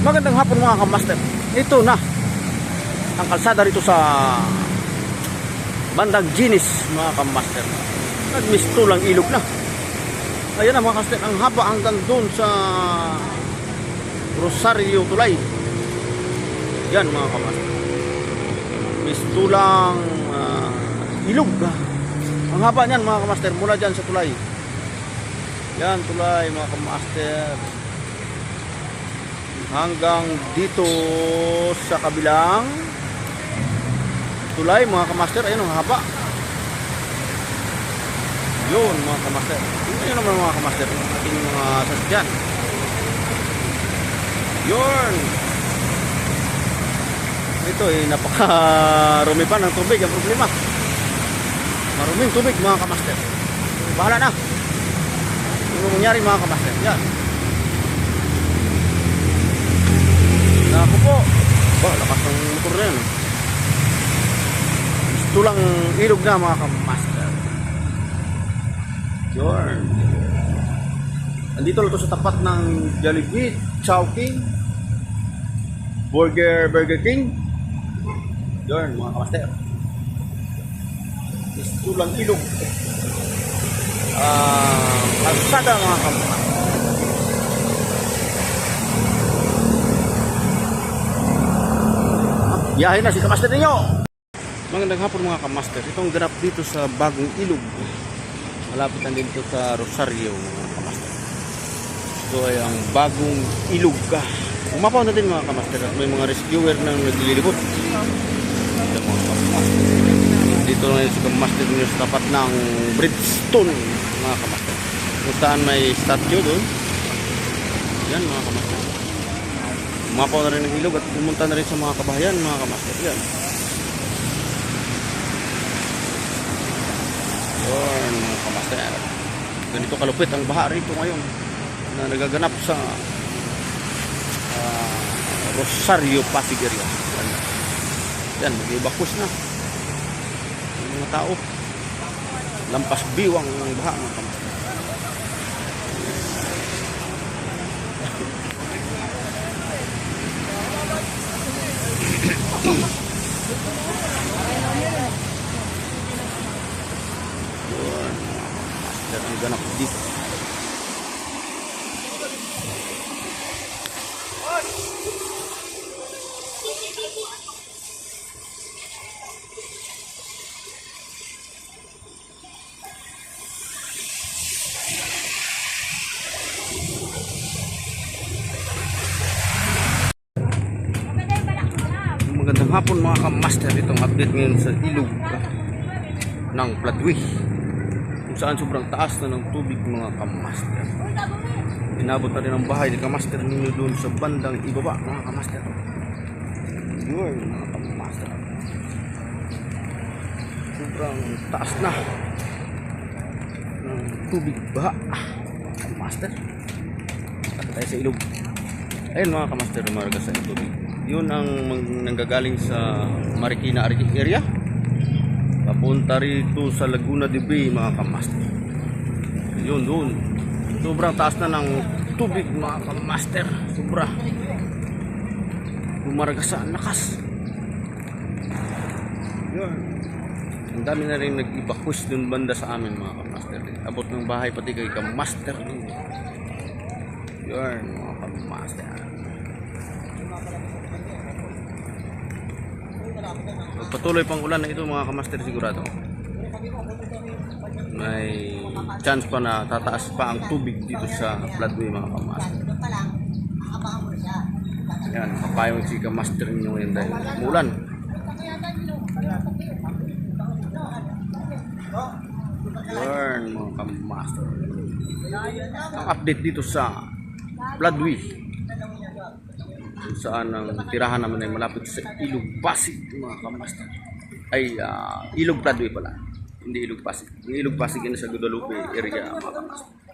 Magandang hapon mga kamaster. Ito na ang kalsada rito sa bandang Ginis mga kamaster. Nagmistulang ilog na. Ayan na mga kamaster, ang haba hanggang doon sa Rosario Tulay. Yan mga kamaster. Mistulang ilog. Ang haba niyan mga kamaster mula dyan sa tulay. Yan tulay mga kamaster. Hanggang dito sa kabilang tulay mga kamaster. Ayun ang haba. Yun mga kamaster. Yun naman mga kamaster, ating mga sasakyan. Yun. Ito napakarumi pa ng tubig. Ang problema, maruming tubig mga kamaster. Bahala na ano mangyari mga kamaster. Yan. Ako po. Ba, lakas ng motor na yan. Tulang ilog na mga kamaster. Yun. Andito lang ito sa tapat ng Jollibee, Chowking, Burger King. Yun mga kamaster. Tulang ilog. Kalsada mga kamaster. Biyahe na si kamaster ninyo. Magandang hapon mga kamaster. Itong ganap dito sa bagong ilog. Malapit na dito sa Rosario mga kamaster. Ito ay ang bagong ilog. Umapaw na din mga kamaster. At may mga rescuer nang naglilibot. Dito na si kamaster ninyo sa tapat ng Bridgestone mga kamaster. Kung saan may statue doon. Yan mga kamaster. Umapaw na rin ng ilog at pumunta na rin sa mga kabahayan mga kamaster. Yan. Yun mga kamaster. Ganito kalupit ang baha rito ngayon na nagaganap sa Rosario Pasig area. Yan, mag-evacuate na ang mga tao. Lampas biwang ng baha mga kamaster. Ang ganap dito. Magandang hapon mga kamaster. Itong update ngayon sa ilog ng Platwi, kung saan sobrang taas na ng tubig mga kamaster. Inabot na rin ang bahay ni kamaster ninyo doon sa bandang ibaba mga kamaster. Yun mga kamaster, sobrang taas na ng tubig baha kamaster. At tayo sa ilog. Ayun mga kamaster, umarga sa tubig. Yun ang nanggagaling sa Marikina area papunta rito sa Laguna de Bay mga kamaster. Yun doon. Sobrang taas na ng tubig mga kamaster. Sobra. Bumarga sa lakas. Yun. Ang dami na rin nag-evacuate dun banda sa amin mga kamaster. Abot ng bahay pati kay kamaster. Yun mga kamaster. Patuloy pang ulan na ito mga kamaster, sigurado may chance pa na tataas pa ang tubig dito sa floodway mga kamaster. Yan, kapayong si kamaster nyo ngayon dahil umulan. Yan mga kamaster, ang update dito sa floodway kung saan ang tirahan naman ay malapit sa Ilog Pasig mga kamaster. Ay Ilog Floodway pala, hindi Ilog Pasig. Yung Ilog Pasig yun sa Guadalupe area mga kamaster.